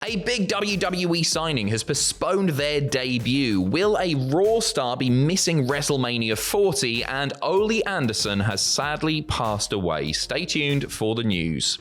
A big WWE signing has postponed their debut. Will a Raw star be missing WrestleMania 40? And Ole Anderson has sadly passed away. Stay tuned for the news.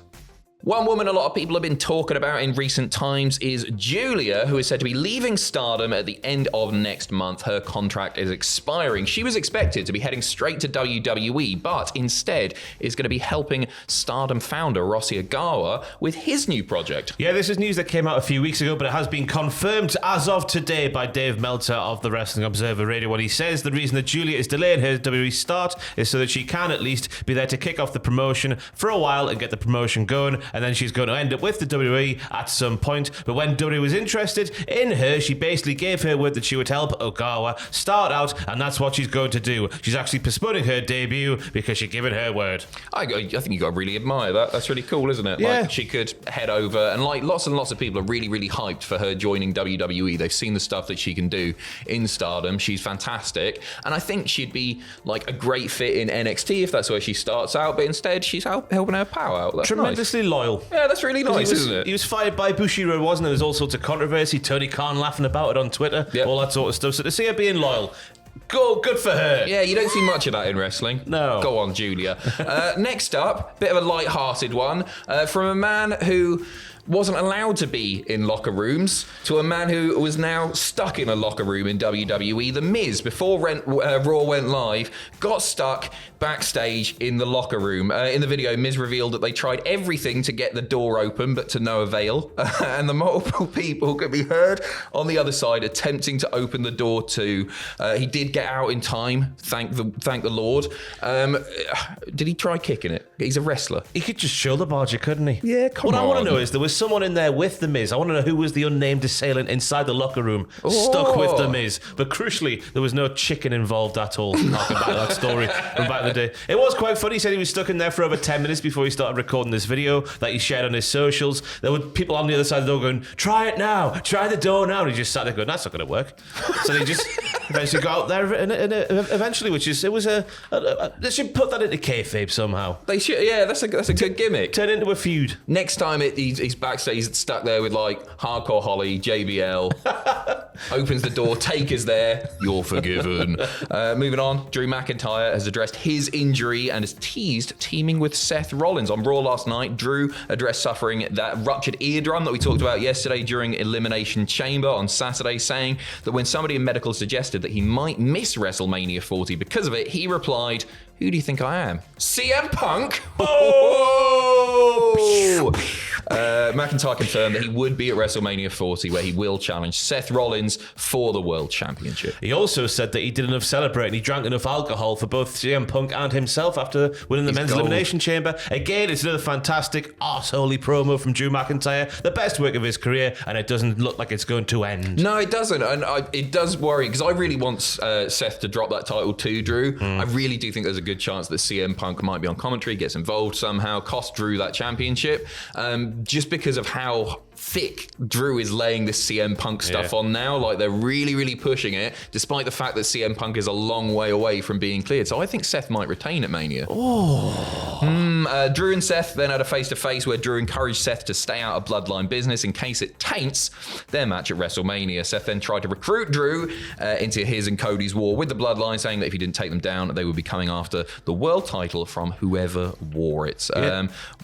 One woman a lot of people have been talking about in recent times is Julia, who is said to be leaving Stardom at the end of next month. Her contract is expiring. She was expected to be heading straight to WWE, but instead is going to be helping Stardom founder Rossy Ogawa with his new project. Yeah, this is news that came out a few weeks ago, but it has been confirmed as of today by Dave Meltzer of the Wrestling Observer Radio. When he says the reason that Julia is delaying her WWE start is so that she can at least be there to kick off the promotion for a while and get the promotion going. And then she's going to end up with the WWE at some point. But when WWE was interested in her, she basically gave her word that she would help Ogawa start out, and that's what she's going to do. She's actually postponing her debut because she's given her word. I think you got to really admire that. That's really cool, isn't it? Yeah. Like, she could head over, and like lots and lots of people are really, really hyped for her joining WWE. They've seen the stuff that she can do in Stardom. She's fantastic, and I think she'd be like a great fit in NXT if that's where she starts out. But instead, she's helping her pal out. That's tremendously nice. Loyal. Yeah, that's really nice, isn't it? He was fired by Bushiroad, wasn't there? There's all sorts of controversy. Tony Khan laughing about it on Twitter, all that sort of stuff. So to see her being loyal, good for her. Yeah, you don't see much of that in wrestling. No. Go on, Julia. Next up, bit of a light-hearted one from a man who wasn't allowed to be in locker rooms to a man who was now stuck in a locker room in WWE. The Miz, before Raw went live, got stuck backstage in the locker room. In the video, Miz revealed that they tried everything to get the door open, but to no avail. And the multiple people could be heard on the other side attempting to open the door too. He did get out in time, thank the Lord. Did he try kicking it? He's a wrestler. He could just shoulder barge it, couldn't he? Yeah, come on. What I want to know is there was someone in there with The Miz. I want to know who was the unnamed assailant inside the locker room stuck with The Miz. But crucially, there was no chicken involved at all. Harking back to that story from back in the day. It was quite funny. He said he was stuck in there for over 10 minutes before he started recording this video that he shared on his socials. There were people on the other side of the door going, "Try it now, try the door now." And he just sat there going, "That's not going to work." So they just eventually got out there and eventually, they should put that into kayfabe somehow. They should, yeah, that's a good gimmick. Turn into a feud. Next time he's backstage, he's stuck there with like Hardcore Holly, JBL, opens the door, Taker's there, you're forgiven. Moving on, Drew McIntyre has addressed his injury and has teased teaming with Seth Rollins. On Raw last night, Drew addressed suffering that ruptured eardrum that we talked about yesterday during Elimination Chamber on Saturday, saying that when somebody in medical suggested that he might miss WrestleMania 40 because of it, he replied, "Who do you think I am? CM Punk?" Oh! McIntyre confirmed that he would be at WrestleMania 40, where he will challenge Seth Rollins for the World Championship. He also said that he did enough celebrating. He drank enough alcohol for both CM Punk and himself after winning the men's elimination chamber. Again, it's another fantastic arseholey promo from Drew McIntyre. The best work of his career, and it doesn't look like it's going to end. No, it doesn't. And it does worry, because I really want Seth to drop that title to Drew. I really do think there's a good chance that CM Punk might be on commentary, gets involved somehow, cost Drew that championship, just because of how thick Drew is laying this CM Punk stuff on now. Like, they're really, really pushing it, despite the fact that CM Punk is a long way away from being cleared. So I think Seth might retain at Mania. Drew and Seth then had a face-to-face where Drew encouraged Seth to stay out of Bloodline business in case it taints their match at WrestleMania. Seth then tried to recruit Drew into his and Cody's war with the Bloodline, saying that if he didn't take them down, they would be coming after the world title from whoever wore it.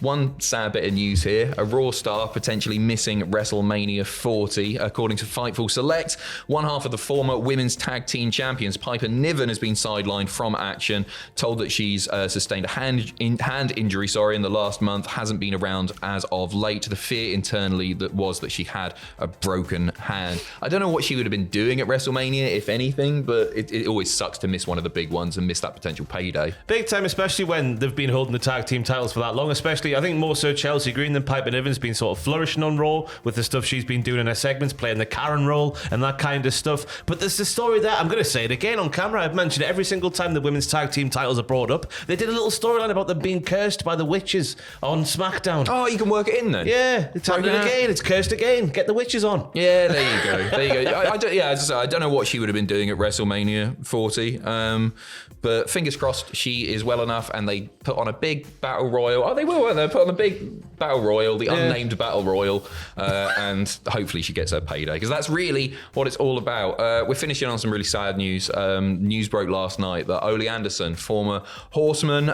One sad bit of news here, a Raw star potentially missing WrestleMania 40. According to Fightful Select, one half of the former women's tag team champions, Piper Niven, has been sidelined from action, told that she's sustained a hand injury in the last month, hasn't been around as of late. The fear internally was that she had a broken hand. I don't know what she would have been doing at WrestleMania, if anything, but it always sucks to miss one of the big ones and miss that potential payday. Big time, especially when they've been holding the tag team titles for that long, especially, I think more so Chelsea Green than Piper Niven's been sort of flourishing on Raw with the stuff she's been doing in her segments, playing the Karen role and that kind of stuff. But there's the story there, I'm going to say it again on camera, I've mentioned it every single time the women's tag team titles are brought up. They did a little storyline about them being cursed by the witches on SmackDown. Oh, you can work it in then? Yeah, it's happening again, it's cursed again. Get the witches on. Yeah, there you go. There you go. I don't know what she would have been doing at WrestleMania 40, but fingers crossed she is well enough, and they put on a big battle royal. Oh, they will, weren't they? Put on a big battle royal, the unnamed battle royal, and hopefully she gets her payday, because that's really what it's all about. We're finishing on some really sad news. News broke last night that Ole Anderson, former Horseman,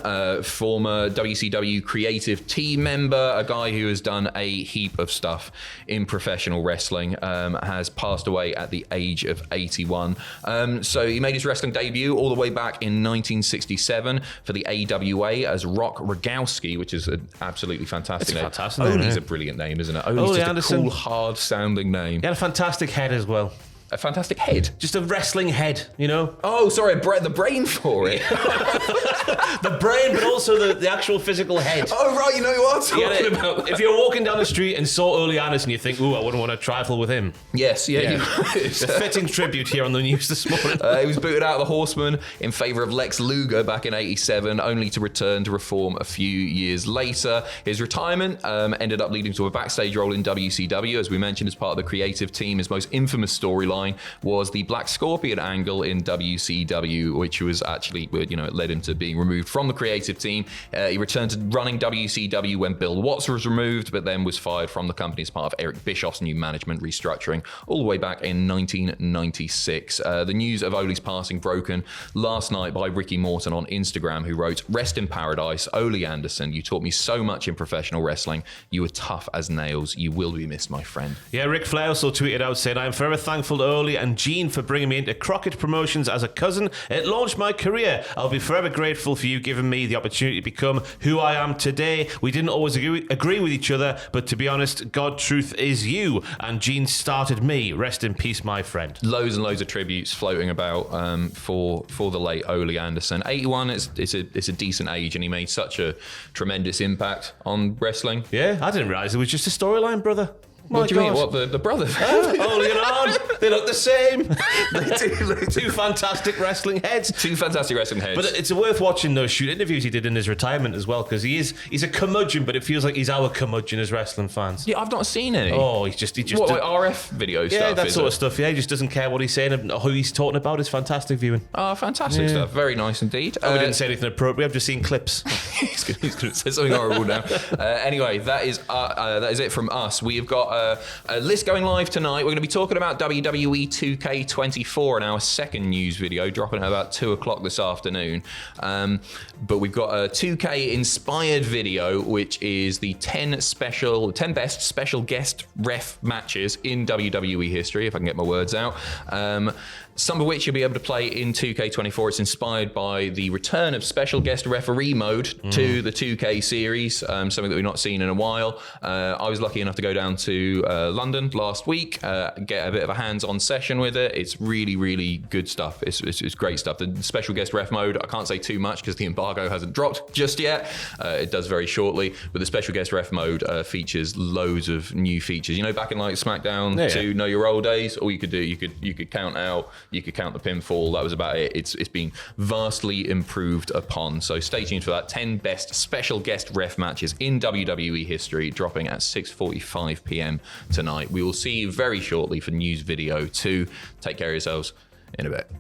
former WCW creative team member, a guy who has done a heap of stuff in professional wrestling, has passed away at the age of 81. So he made his wrestling debut all the way back in 1967 for the AWA as Rock Rogowski, which is an absolutely fantastic name. Fantastic Ole's a brilliant name, isn't it? Ole's just Anderson. a cool, hard-sounding name. He had a fantastic head as well. A fantastic head. Just a wrestling head, you know? Oh, sorry, the brain for it. The brain, but also the actual physical head. Oh, right, you know what I'm talking about. If you're walking down the street and saw Ole Anderson, you think, ooh, I wouldn't want to trifle with him. Yes, yeah. It's a fitting tribute here on the news this morning. He was booted out of the Horseman in favour of Lex Luger back in 87, only to return to reform a few years later. His retirement ended up leading to a backstage role in WCW, as we mentioned, as part of the creative team. His most infamous storyline was the Black Scorpion angle in WCW, which was actually, it led him to being removed from the creative team. He returned to running WCW when Bill Watts was removed, but then was fired from the company as part of Eric Bischoff's new management restructuring all the way back in 1996. The news of Ole's passing broken last night by Ricky Morton on Instagram, who wrote, "Rest in paradise, Ole Anderson. You taught me so much in professional wrestling. You were tough as nails. You will be missed, my friend." Yeah, Ric Flair also tweeted out saying, "I'm forever thankful to Ole and Gene for bringing me into Crockett Promotions as a cousin. It launched my career. I'll be forever grateful for you giving me the opportunity to become who I am today. We didn't always agree with each other, but to be honest, God truth is you. And Gene started me. Rest in peace, my friend." Loads and loads of tributes floating about for the late Ole Anderson. 81 it's a decent age, and he made such a tremendous impact on wrestling. Yeah, I didn't realise it was just a storyline, brother. What do you mean? What, the brother? Ole and Arn, they look the same. They do look Two fantastic wrestling heads. Two fantastic wrestling heads. But it's worth watching those shoot interviews he did in his retirement as well, because he's a curmudgeon, but it feels like he's our curmudgeon as wrestling fans. Yeah, I've not seen any. Oh, he just what, like RF video stuff? Yeah, that sort of stuff. Yeah, he just doesn't care what he's saying and who he's talking about. It's fantastic viewing. Oh, fantastic stuff. Very nice indeed. We didn't say anything appropriate. I've just seen clips. He's going to say something horrible now. Anyway, that is it from us. We've got a list going live tonight. We're going to be talking about WWE 2K24 in our second news video, dropping at about 2 o'clock this afternoon. But we've got a 2K inspired video, which is the 10 best special guest ref matches in WWE history, if I can get my words out. Some of which you'll be able to play in 2K24. It's inspired by the return of special guest referee mode to the 2K series, something that we've not seen in a while. I was lucky enough to go down to London last week, get a bit of a hands-on session with it. It's really, really good stuff. It's great stuff. The special guest ref mode, I can't say too much because the embargo hasn't dropped just yet. It does very shortly, but the special guest ref mode features loads of new features. You know, back in like SmackDown to Know Your Old days, all you could do, you could count out, you could count the pinfall. That was about it. It's been vastly improved upon. So stay tuned for that. 10 best special guest ref matches in WWE history, dropping at 6:45 p.m. tonight. We will see you very shortly for news video 2. Take care of yourselves in a bit.